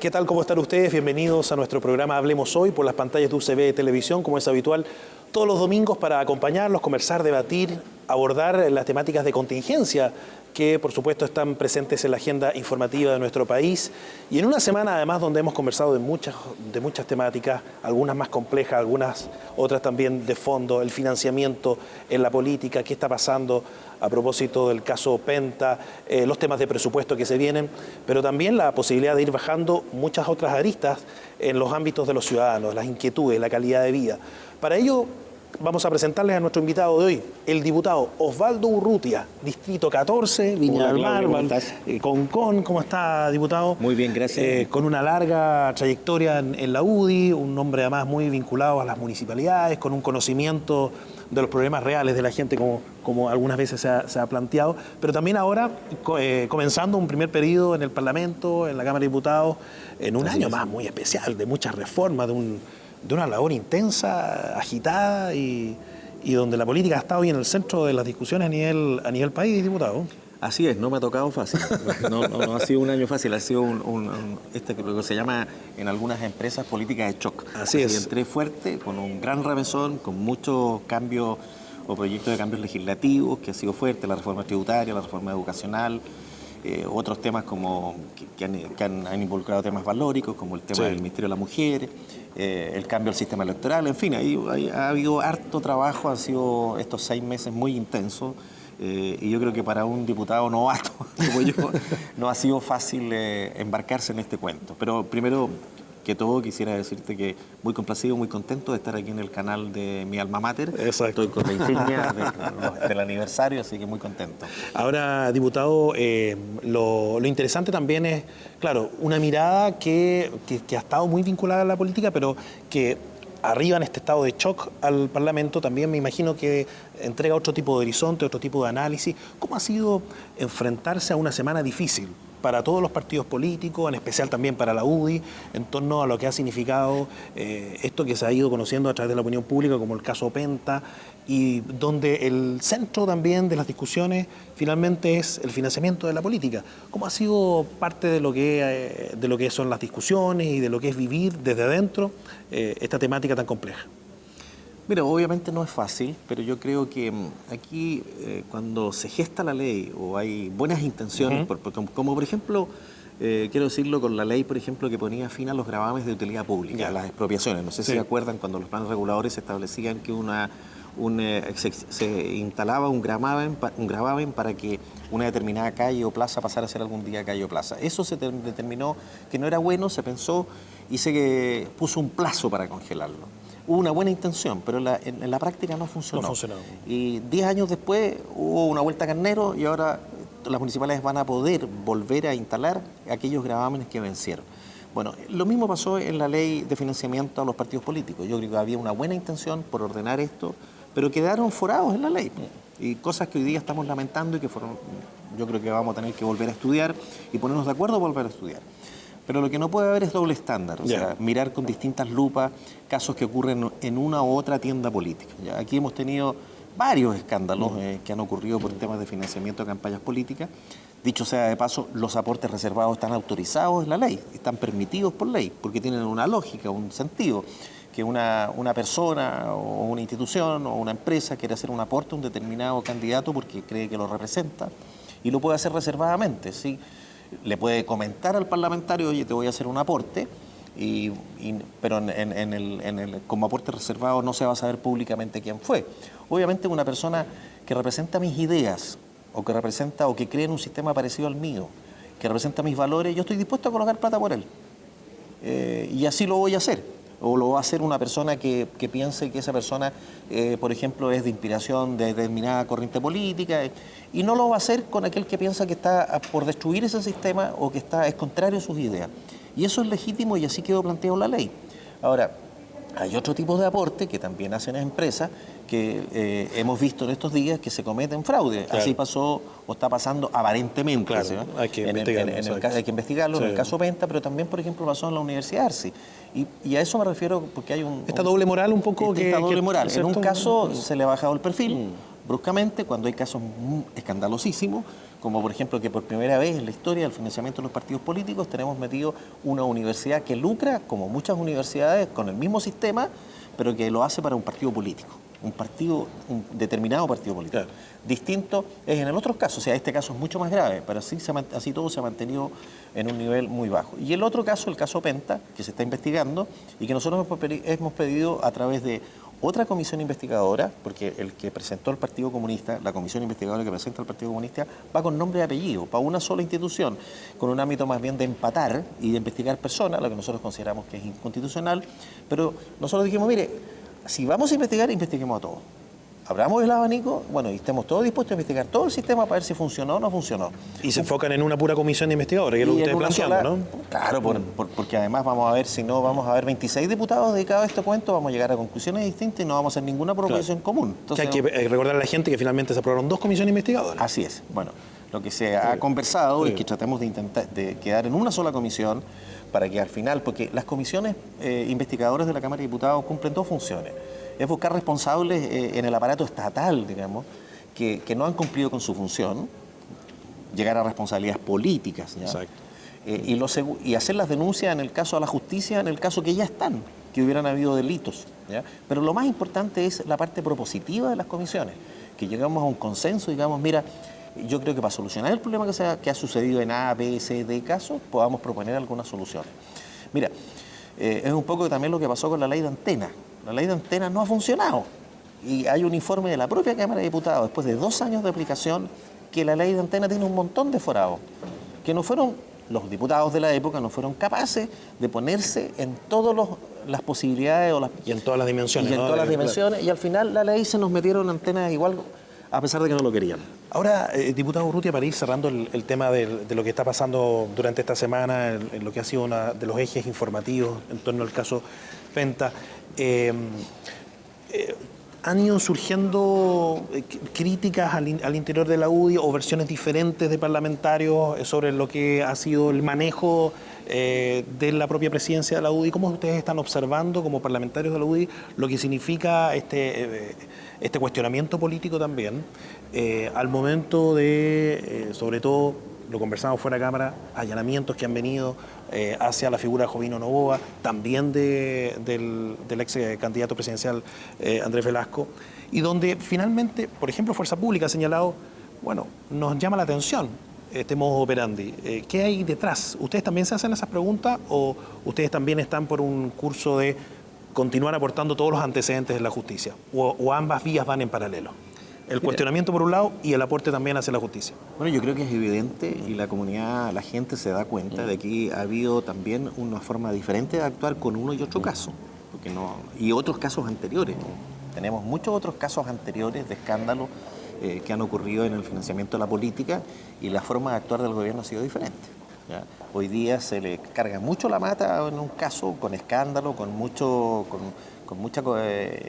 ¿Qué tal? ¿Cómo están ustedes? Bienvenidos a nuestro programa Hablemos Hoy por las pantallas de UCB Televisión, como es habitual, todos los domingos para acompañarlos, conversar, debatir, abordar las temáticas de contingencia que por supuesto están presentes en la agenda informativa de nuestro país, y en una semana además donde hemos conversado de muchas temáticas, algunas más complejas, algunas otras también de fondo, el financiamiento en la política, qué está pasando a propósito del caso Penta, los temas de presupuesto que se vienen, pero también la posibilidad de ir bajando muchas otras aristas en los ámbitos de los ciudadanos, las inquietudes, la calidad de vida. Para ello vamos a presentarles a nuestro invitado de hoy, el diputado Osvaldo Urrutia, Distrito 14, Viña del Mar, Concón. ¿Cómo está, diputado? Muy bien, gracias. Con una larga trayectoria en la UDI, un hombre además muy vinculado a las municipalidades, con un conocimiento de los problemas reales de la gente, como algunas veces se ha planteado, pero también ahora comenzando un primer periodo en el Parlamento, en la Cámara de Diputados, en un año más muy especial, de muchas reformas, de una labor intensa, agitada y donde la política ha estado hoy en el centro de las discusiones a nivel país, diputado. Así es, no me ha tocado fácil. No ha sido un año fácil, ha sido lo que se llama en algunas empresas políticas de shock. Así es. Entré fuerte, con un gran remesón, con muchos cambios o proyectos de cambios legislativos, que ha sido fuerte, la reforma tributaria, la reforma educacional, otros temas como que han involucrado temas valóricos, como el tema del Ministerio de la Mujer, el cambio al sistema electoral, en fin, ha habido harto trabajo, han sido estos 6 meses muy intensos. Y yo creo que para un diputado novato como yo no ha sido fácil embarcarse en este cuento. Pero primero que todo quisiera decirte que muy complacido, muy contento de estar aquí en el canal de mi alma mater. Exacto. Estoy con la insignia del aniversario, así que muy contento. Ahora, diputado, lo interesante también es, claro, una mirada que ha estado muy vinculada a la política, pero que arriba en este estado de shock al Parlamento, también me imagino que entrega otro tipo de horizonte, otro tipo de análisis. ¿Cómo ha sido enfrentarse a una semana difícil para todos los partidos políticos, en especial también para la UDI, en torno a lo que ha significado esto que se ha ido conociendo a través de la opinión pública, como el caso Penta, y donde el centro también de las discusiones finalmente es el financiamiento de la política? ¿Cómo ha sido parte de lo que son las discusiones y de lo que es vivir desde adentro esta temática tan compleja? Mira, obviamente no es fácil, pero yo creo que aquí cuando se gesta la ley o hay buenas intenciones, como por ejemplo, quiero decirlo con la ley, por ejemplo, que ponía fin a los gravames de utilidad pública, las expropiaciones. No sé si se acuerdan cuando los planes reguladores establecían que se instalaba un gravamen para que una determinada calle o plaza pasara a ser algún día calle o plaza. Eso se determinó que no era bueno, se pensó y se puso un plazo para congelarlo. Hubo una buena intención, pero en la práctica no funcionó. No funcionó. Y 10 años después hubo una vuelta carnero y ahora las municipalidades van a poder volver a instalar aquellos gravámenes que vencieron. Bueno, lo mismo pasó en la ley de financiamiento a los partidos políticos. Yo creo que había una buena intención por ordenar esto, pero quedaron forados en la ley. Y cosas que hoy día estamos lamentando y que yo creo que vamos a tener que volver a estudiar y ponernos de acuerdo a volver a estudiar. Pero lo que no puede haber es doble estándar, o sea, mirar con distintas lupas casos que ocurren en una u otra tienda política. Aquí hemos tenido varios escándalos que han ocurrido por temas de financiamiento de campañas políticas. Dicho sea de paso, los aportes reservados están autorizados en la ley, están permitidos por ley, porque tienen una lógica, un sentido, que una persona o una institución o una empresa quiere hacer un aporte a un determinado candidato porque cree que lo representa y lo puede hacer reservadamente, ¿sí? Le puede comentar al parlamentario, oye, te voy a hacer un aporte, pero como aporte reservado no se va a saber públicamente quién fue. Obviamente una persona que representa mis ideas o que cree en un sistema parecido al mío, que representa mis valores, yo estoy dispuesto a colocar plata por él. Y así lo voy a hacer. O lo va a hacer una persona que piense que esa persona, por ejemplo, es de inspiración de determinada corriente política, y no lo va a hacer con aquel que piensa que está por destruir ese sistema o que es contrario a sus ideas. Y eso es legítimo y así quedó planteado en la ley. Ahora, hay otro tipo de aporte que también hacen las empresas que hemos visto en estos días que se cometen fraude. Claro. Así pasó o está pasando aparentemente. Claro, ¿sí? Hay que investigarlo. En el caso Penta, pero también, por ejemplo, pasó en la Universidad Arci. Y a eso me refiero porque hay esta doble moral un poco esta doble moral. En un caso se le ha bajado el perfil bruscamente, cuando hay casos escandalosísimos, como por ejemplo que por primera vez en la historia del financiamiento de los partidos políticos tenemos metido una universidad que lucra, como muchas universidades, con el mismo sistema, pero que lo hace para un partido político, un determinado partido político. Claro. Distinto es en el otro caso, o sea, este caso es mucho más grave, pero así todo se ha mantenido en un nivel muy bajo. Y el otro caso, el caso Penta, que se está investigando y que nosotros hemos pedido a través de otra comisión investigadora, porque el que presentó el Partido Comunista, la comisión investigadora que presenta el Partido Comunista, va con nombre y apellido, para una sola institución, con un ámbito más bien de empatar y de investigar personas, lo que nosotros consideramos que es inconstitucional, pero nosotros dijimos, mire, si vamos a investigar, investiguemos a todos. Abramos el abanico, bueno, y estemos todos dispuestos a investigar todo el sistema para ver si funcionó o no funcionó. Y se enfocan en una pura comisión investigadora, que es lo que ustedes planteando, ¿no? Claro, porque además vamos a ver, si no vamos a ver 26 diputados dedicados a este cuento, vamos a llegar a conclusiones distintas y no vamos a hacer ninguna proposición común. Entonces, que hay que recordar a la gente que finalmente se aprobaron 2 comisiones investigadoras. Así es. Bueno, lo que se ha conversado es que tratemos de intentar de quedar en una sola comisión para que al final, porque las comisiones investigadoras de la Cámara de Diputados cumplen 2 funciones. Es buscar responsables en el aparato estatal, digamos, que no han cumplido con su función, llegar a responsabilidades políticas, ¿ya? Exacto. Y hacer las denuncias en el caso a la justicia, en el caso que ya están, que hubieran habido delitos, ¿ya? Pero lo más importante es la parte propositiva de las comisiones, que llegamos a un consenso, digamos, mira, yo creo que para solucionar el problema que ha sucedido en A, B, C, D casos, podamos proponer algunas soluciones. Mira, es un poco también lo que pasó con la ley de antena. La ley de antena no ha funcionado y hay un informe de la propia Cámara de Diputados, después de 2 años de aplicación, que la ley de antena tiene un montón de forados, que no fueron, los diputados de la época no fueron capaces de ponerse en todas las posibilidades y en todas las dimensiones. Y en todas las dimensiones, y al final la ley se nos metieron antenas igual, a pesar de que no lo querían. Ahora, diputado Urrutia, para ir cerrando el tema de lo que está pasando durante esta semana, en lo que ha sido uno de los ejes informativos en torno al caso Penta, han ido surgiendo críticas al interior de la UDI o versiones diferentes de parlamentarios sobre lo que ha sido el manejo de la propia presidencia de la UDI. ¿Cómo ustedes están observando como parlamentarios de la UDI lo que significa este cuestionamiento político también al momento de, sobre todo, lo conversamos fuera de cámara, allanamientos que han venido hacia la figura de Jovino Noboa, también del ex candidato presidencial Andrés Velasco, y donde finalmente, por ejemplo, Fuerza Pública ha señalado, bueno, nos llama la atención este modo operandi. ¿Qué hay detrás? ¿Ustedes también se hacen esas preguntas o ustedes también están por un curso de continuar aportando todos los antecedentes de la justicia? ¿O ambas vías van en paralelo? El cuestionamiento por un lado y el aporte también hacia la justicia. Bueno, yo creo que es evidente y la comunidad, la gente se da cuenta de que ha habido también una forma diferente de actuar con uno y otro caso, y otros casos anteriores. Tenemos muchos otros casos anteriores de escándalos que han ocurrido en el financiamiento de la política y la forma de actuar del gobierno ha sido diferente, ¿ya? Hoy día se le carga mucho la mata en un caso con escándalo, con mucho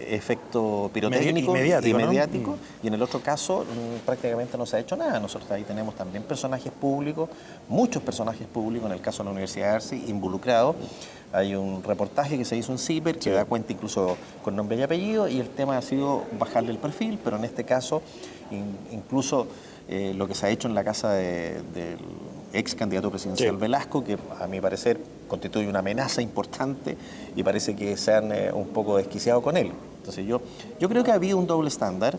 efecto pirotécnico y mediático, ¿no? Y en el otro caso prácticamente no se ha hecho nada. Nosotros ahí tenemos también personajes públicos, muchos personajes públicos, en el caso de la Universidad de Arce, involucrados. Hay un reportaje que se hizo en CIPER que da cuenta incluso con nombre y apellido, y el tema ha sido bajarle el perfil, pero en este caso incluso lo que se ha hecho en la casa del ex candidato presidencial Velasco, que a mi parecer constituye una amenaza importante y parece que se han un poco desquiciado con él. Entonces yo creo que ha habido un doble estándar,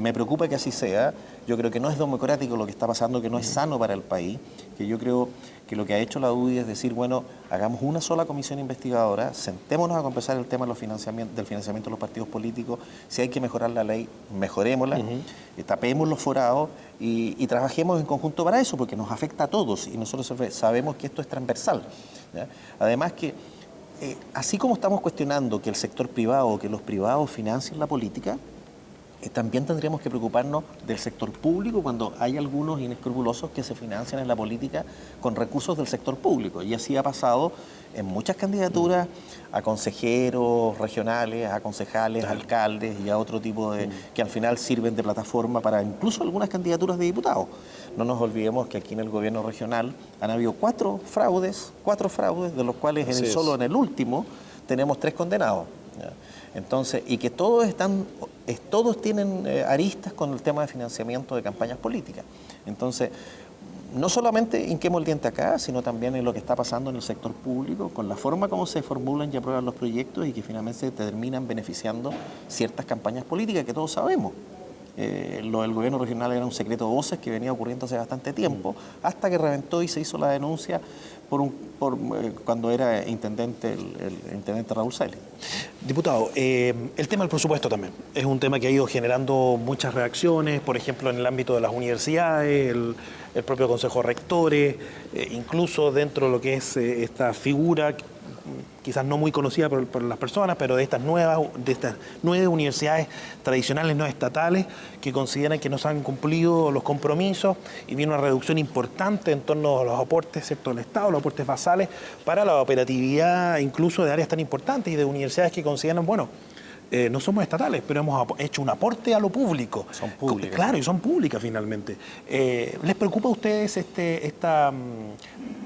me preocupa que así sea, yo creo que no es democrático lo que está pasando, que no es sano para el país, que yo creo que lo que ha hecho la UDI es decir, bueno, hagamos una sola comisión investigadora, sentémonos a conversar el tema de del financiamiento de los partidos políticos, si hay que mejorar la ley, mejorémosla, tapemos los forados y trabajemos en conjunto para eso, porque nos afecta a todos y nosotros sabemos que esto es transversal, ¿ya? Además que, así como estamos cuestionando que el sector privado, que los privados financien la política, también tendríamos que preocuparnos del sector público cuando hay algunos inescrupulosos que se financian en la política con recursos del sector público. Y así ha pasado en muchas candidaturas a consejeros regionales, a concejales, alcaldes y a otro tipo de que al final sirven de plataforma para incluso algunas candidaturas de diputados. No nos olvidemos que aquí en el gobierno regional han habido 4 fraudes, de los cuales solo en el último tenemos 3 condenados. ¿ya? Entonces, y que todos tienen aristas con el tema de financiamiento de campañas políticas. Entonces, no solamente hinquemos el diente acá, sino también en lo que está pasando en el sector público, con la forma como se formulan y aprueban los proyectos y que finalmente se terminan beneficiando ciertas campañas políticas que todos sabemos. Lo del gobierno regional era un secreto de voces que venía ocurriendo hace bastante tiempo, hasta que reventó y se hizo la denuncia cuando era intendente el intendente Raúl Sales. Diputado, el tema del presupuesto también es un tema que ha ido generando muchas reacciones, por ejemplo, en el ámbito de las universidades, el propio Consejo de Rectores, incluso dentro de lo que es esta figura, quizás no muy conocida por las personas, pero de estas nueve universidades tradicionales no estatales que consideran que no se han cumplido los compromisos y viene una reducción importante en torno a los aportes, ¿cierto?, del Estado, los aportes basales para la operatividad incluso de áreas tan importantes y de universidades que consideran, bueno, no somos estatales, pero hemos hecho un aporte a lo público. Son públicas. Claro, y son públicas finalmente. ¿Les preocupa a ustedes esta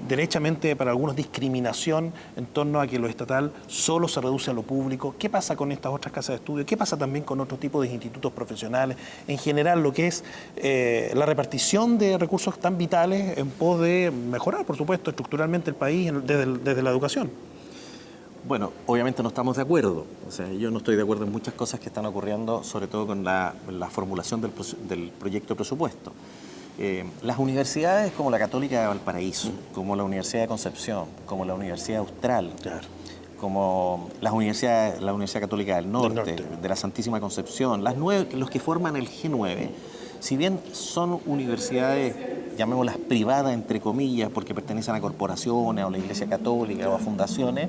derechamente para algunos discriminación en torno a que lo estatal solo se reduce a lo público? ¿Qué pasa con estas otras casas de estudio? ¿Qué pasa también con otros tipos de institutos profesionales? En general, lo que es la repartición de recursos tan vitales en pos de mejorar, por supuesto, estructuralmente el país desde la educación. Bueno, obviamente no estamos de acuerdo. O sea, yo no estoy de acuerdo en muchas cosas que están ocurriendo, sobre todo con la formulación del proyecto de presupuesto. Las universidades como la Católica de Valparaíso, como la Universidad de Concepción, como la Universidad Austral, Claro. como la Universidad Católica del Norte, de la Santísima Concepción, los que forman el G9, si bien son universidades, llamémoslas privadas, entre comillas, porque pertenecen a corporaciones, o a la Iglesia Católica, o a fundaciones,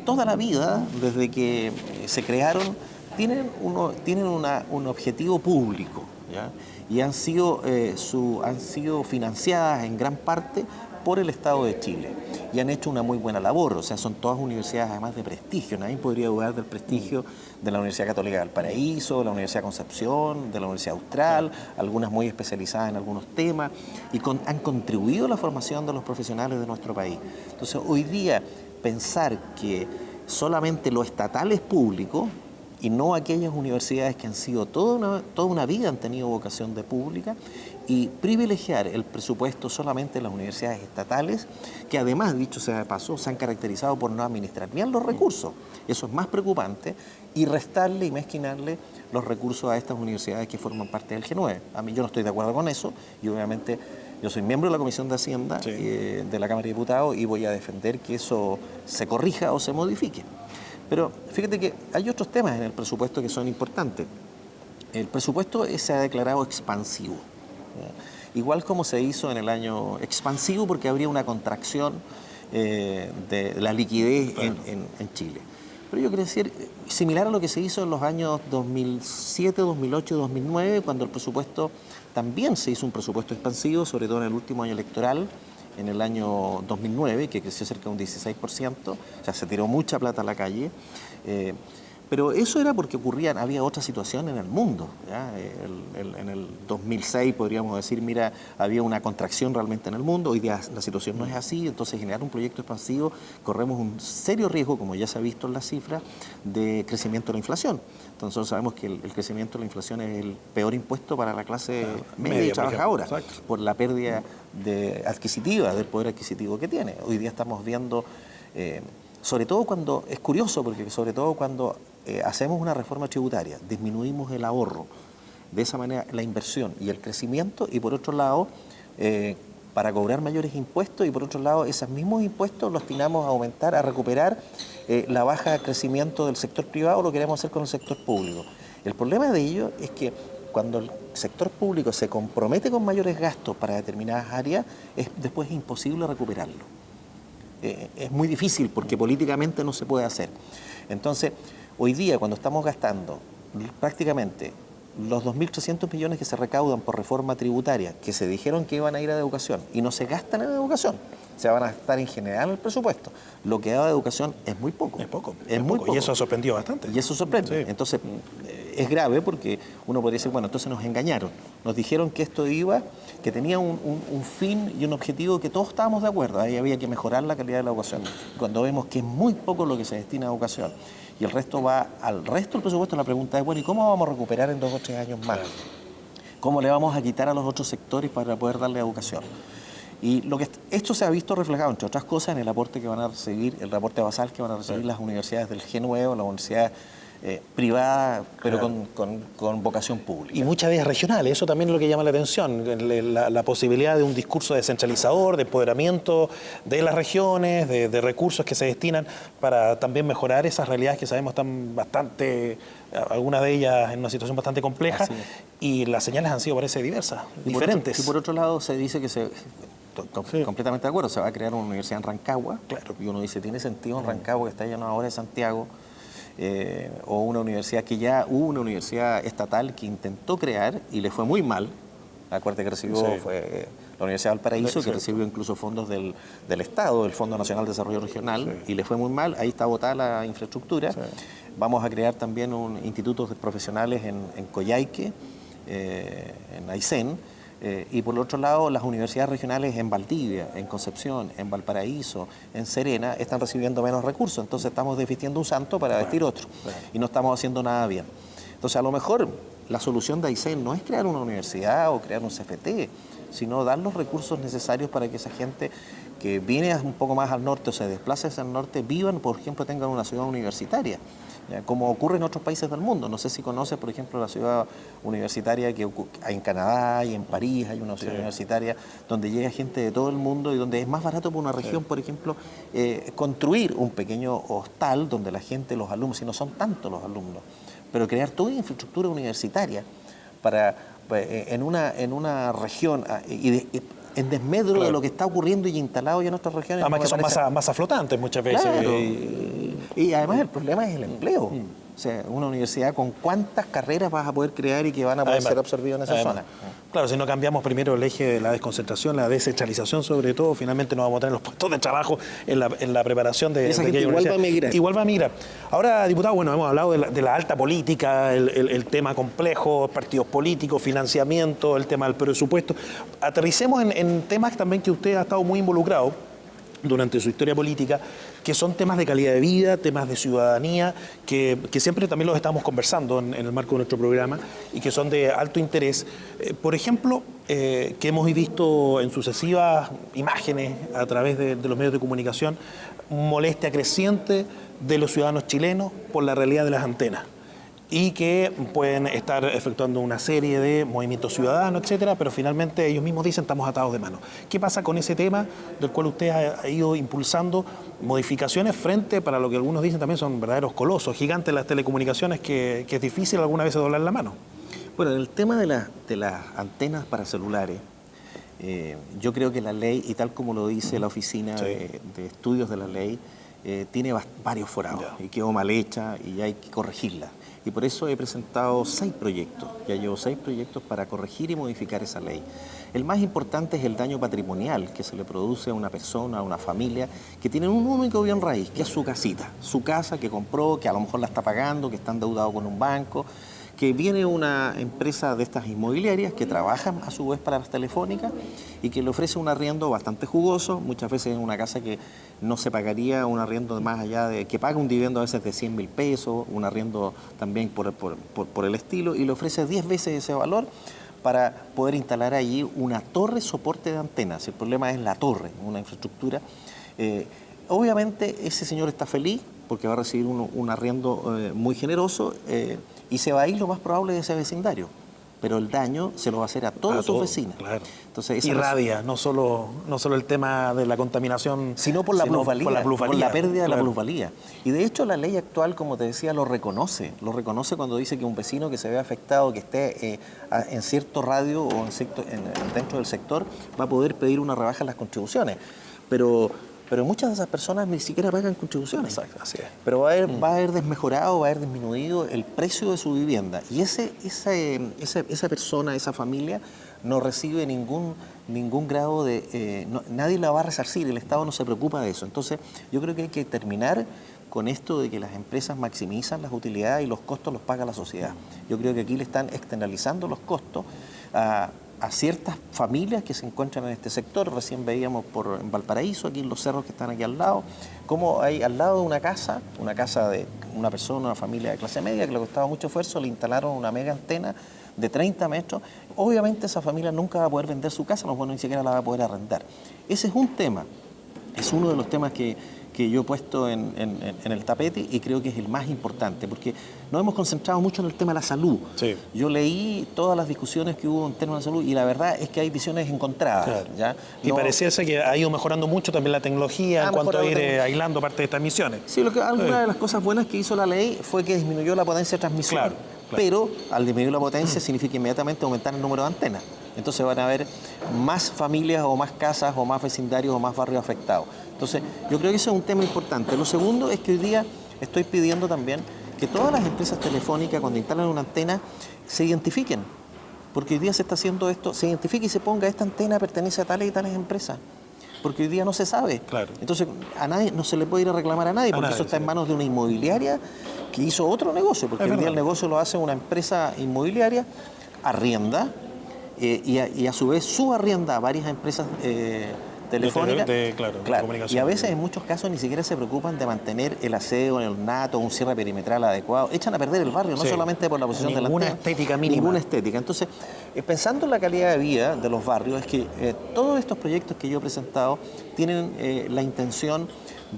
toda la vida, desde que se crearon, tienen un objetivo público, ¿ya? Y han sido financiadas en gran parte por el Estado de Chile y han hecho una muy buena labor. O sea, son todas universidades además de prestigio. Nadie podría dudar del prestigio de la Universidad Católica de Valparaíso, de la Universidad de Concepción, de la Universidad Austral, algunas muy especializadas en algunos temas, y han contribuido a la formación de los profesionales de nuestro país. Entonces, hoy día, pensar que solamente lo estatal es público y no aquellas universidades que han sido toda una vida han tenido vocación de pública, y privilegiar el presupuesto solamente en las universidades estatales, que además, dicho sea de paso, se han caracterizado por no administrar bien los recursos. Eso es más preocupante, y restarle y mezquinarle los recursos a estas universidades que forman parte del G9. A mí yo no estoy de acuerdo con eso, y obviamente yo soy miembro de la Comisión de Hacienda de la Cámara de Diputados y voy a defender que eso se corrija o se modifique. Pero fíjate que hay otros temas en el presupuesto que son importantes. El presupuesto se ha declarado expansivo, ¿ya? Igual como se hizo en el año expansivo, porque habría una contracción de la liquidez en Chile. Pero yo quiero decir, similar a lo que se hizo en los años 2007, 2008 y 2009, cuando el presupuesto también se hizo un presupuesto expansivo, sobre todo en el último año electoral, en el año 2009, que creció cerca de un 16%, o sea, se tiró mucha plata a la calle. Pero eso era porque había otra situación en el mundo, ¿ya? En el 2006 podríamos decir, mira, había una contracción realmente en el mundo, hoy día la situación no es así, entonces generar un proyecto expansivo corremos un serio riesgo, como ya se ha visto en las cifras, de crecimiento de la inflación. Entonces nosotros sabemos que el crecimiento de la inflación es el peor impuesto para la clase media y trabajadora, por la pérdida adquisitiva, del poder adquisitivo que tiene. Hoy día estamos viendo, sobre todo cuando, es curioso, porque sobre todo cuando hacemos una reforma tributaria, disminuimos el ahorro, de esa manera la inversión y el crecimiento, y por otro lado, para cobrar mayores impuestos, y por otro lado, esos mismos impuestos los destinamos a aumentar, a recuperar la baja de crecimiento del sector privado, lo queremos hacer con el sector público. El problema de ello es que cuando el sector público se compromete con mayores gastos para determinadas áreas, después es imposible recuperarlo. Es muy difícil porque políticamente no se puede hacer. Entonces, hoy día, cuando estamos gastando prácticamente los 2.300 millones que se recaudan por reforma tributaria, que se dijeron que iban a ir a educación, y no se gastan en educación, se van a gastar en general en el presupuesto, lo que da de educación es muy poco. Es muy poco. Y eso ha sorprendido bastante. Y eso sorprende. Sí. Entonces, es grave porque uno podría decir, bueno, entonces nos engañaron. Nos dijeron que esto iba, que tenía un fin y un objetivo que todos estábamos de acuerdo. Ahí había que mejorar la calidad de la educación. Cuando vemos que es muy poco lo que se destina a educación, y el resto va al resto del presupuesto. La pregunta es, bueno, ¿y cómo vamos a recuperar en 2 o 3 años más? ¿Cómo le vamos a quitar a los otros sectores para poder darle educación? Y esto se ha visto reflejado, entre otras cosas, en el aporte que van a recibir, el aporte basal que van a recibir las universidades del G9, las universidades privadas, pero con vocación pública. Y muchas veces regionales, eso también es lo que llama la atención, la posibilidad de un discurso descentralizador, de empoderamiento de las regiones, de recursos que se destinan para también mejorar esas realidades que sabemos están bastante, algunas de ellas en una situación bastante compleja, y las señales han sido, parece, diversas, diferentes. Y por otro lado se dice que completamente de acuerdo, se va a crear una universidad en Rancagua, y uno dice, ¿tiene sentido en Rancagua, que está lleno ahora de Santiago? O una universidad que ya hubo una universidad estatal que intentó crear y le fue muy mal. Acuérdate que recibió fue la Universidad de Valparaíso, que recibió incluso fondos del Estado, del Fondo Nacional de Desarrollo Regional, y le fue muy mal. Ahí está botada la infraestructura. Vamos a crear también un instituto de profesionales en Coyhaique, en Aysén. Y por el otro lado, las universidades regionales en Valdivia, en Concepción, en Valparaíso, en Serena, están recibiendo menos recursos. Entonces estamos desvistiendo un santo para vestir otro. Y no estamos haciendo nada bien. Entonces a lo mejor la solución de Aysén no es crear una universidad o crear un CFT, sino dar los recursos necesarios para que esa gente que viene un poco más al norte o se desplace hacia el norte, vivan, por ejemplo, tengan una ciudad universitaria. Como ocurre en otros países del mundo. No sé si conoces, por ejemplo, la ciudad universitaria que hay en Canadá y en París, hay una ciudad universitaria donde llega gente de todo el mundo y donde es más barato para una región, por ejemplo, construir un pequeño hostal donde la gente, los alumnos, si no son tantos los alumnos, pero crear toda infraestructura universitaria para en una región en desmedro de lo que está ocurriendo y instalado ya en nuestras regiones. Además que son masas flotantes muchas veces. Claro. Y además el problema es el empleo. O sea, una universidad con cuántas carreras vas a poder crear y que van a poder ser absorbidas en esa zona. Claro, si no cambiamos primero el eje de la desconcentración, la descentralización sobre todo, finalmente no vamos a tener los puestos de trabajo en la preparación de esa gente igual va a migrar. Igual va a migrar. Ahora, diputado, bueno, hemos hablado de la alta política, el tema complejo, partidos políticos, financiamiento, el tema del presupuesto. Aterricemos en temas también que usted ha estado muy involucrado durante su historia política, que son temas de calidad de vida, temas de ciudadanía, que siempre también los estamos conversando en el marco de nuestro programa y que son de alto interés. Por ejemplo, que hemos visto en sucesivas imágenes a través de los medios de comunicación, molestia creciente de los ciudadanos chilenos por la realidad de las antenas, y que pueden estar efectuando una serie de movimientos ciudadanos, etcétera, pero finalmente ellos mismos dicen estamos atados de mano. ¿Qué pasa con ese tema del cual usted ha ido impulsando modificaciones frente para lo que algunos dicen también son verdaderos colosos, gigantes de las telecomunicaciones que es difícil alguna vez doblar la mano? Bueno, en el tema de las antenas para celulares, yo creo que la ley, y tal como lo dice la Oficina de Estudios de la Ley, tiene varios forados y quedó mal hecha y hay que corregirla. Y por eso he presentado 6 proyectos. Ya llevo 6 proyectos para corregir y modificar esa ley. El más importante es el daño patrimonial que se le produce a una persona, a una familia, que tienen un único bien raíz, que es su casita. Su casa que compró, que a lo mejor la está pagando, que está endeudado con un banco, que viene una empresa de estas inmobiliarias que trabajan a su vez para las telefónicas y que le ofrece un arriendo bastante jugoso, muchas veces en una casa que no se pagaría un arriendo de más allá de, que paga un dividendo a veces de 100.000 pesos, un arriendo también por el estilo, y le ofrece 10 veces ese valor para poder instalar allí una torre soporte de antenas. El problema es la torre, una infraestructura. Obviamente ese señor está feliz porque va a recibir un arriendo muy generoso y se va a ir lo más probable de ese vecindario. Pero el daño se lo va a hacer a todos sus vecinos. Claro. Entonces, irradia, no solo el tema de la contaminación, sino por la plusvalía, por la pérdida de la plusvalía. Y de hecho la ley actual, como te decía, lo reconoce cuando dice que un vecino que se ve afectado, que esté en cierto radio o dentro del sector, va a poder pedir una rebaja en las contribuciones. Pero muchas de esas personas ni siquiera pagan contribuciones. Exacto, así es. Pero va a haber desmejorado, va a haber disminuido el precio de su vivienda. Y esa persona, esa familia, no recibe ningún grado de... nadie la va a resarcir, el Estado no se preocupa de eso. Entonces, yo creo que hay que terminar con esto de que las empresas maximizan las utilidades y los costos los paga la sociedad. Yo creo que aquí le están externalizando los costos a ciertas familias que se encuentran en este sector. Recién veíamos en Valparaíso, aquí en los cerros que están aquí al lado, como hay al lado de una casa de una persona, una familia de clase media que le costaba mucho esfuerzo, le instalaron una mega antena de 30 metros. Obviamente esa familia nunca va a poder vender su casa, no, bueno, ni siquiera la va a poder arrendar. Ese es un tema, es uno de los temas que yo he puesto en el tapete y creo que es el más importante, porque nos hemos concentrado mucho en el tema de la salud. Sí. Yo leí todas las discusiones que hubo en términos de salud y la verdad es que hay visiones encontradas. Claro. ¿Ya? Y pareciese que ha ido mejorando mucho también la tecnología en cuanto a ir aislando parte de estas emisiones. Sí, alguna de las cosas buenas que hizo la ley fue que disminuyó la potencia de transmisión. Claro. Pero al disminuir la potencia significa inmediatamente aumentar el número de antenas. Entonces van a haber más familias o más casas o más vecindarios o más barrios afectados. Entonces yo creo que eso es un tema importante. Lo segundo es que hoy día estoy pidiendo también que todas las empresas telefónicas cuando instalan una antena se identifiquen. Porque hoy día se está haciendo esto, se identifique y se ponga esta antena pertenece a tales y tales empresas. Porque hoy día no se sabe. Claro. Entonces a nadie no se le puede ir a reclamar a nadie porque eso está en manos de una inmobiliaria que hizo otro negocio, porque hoy día el negocio lo hace una empresa inmobiliaria, arrienda, y a su vez subarrienda a varias empresas telefónicas. Claro, y a veces en muchos casos ni siquiera se preocupan de mantener el aseo, el ornato, un cierre perimetral adecuado. Echan a perder el barrio, no solamente por la posición de la antena. Ninguna estética mínima. Ninguna estética. Entonces, pensando en la calidad de vida de los barrios, es que todos estos proyectos que yo he presentado tienen la intención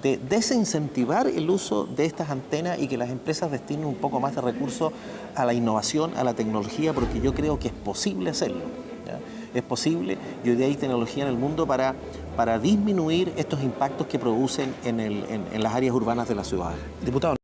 de desincentivar el uso de estas antenas y que las empresas destinen un poco más de recursos a la innovación, a la tecnología, porque yo creo que es posible hacerlo. ¿Ya? Es posible y hoy día hay tecnología en el mundo para disminuir estos impactos que producen en las áreas urbanas de la ciudad. Diputado.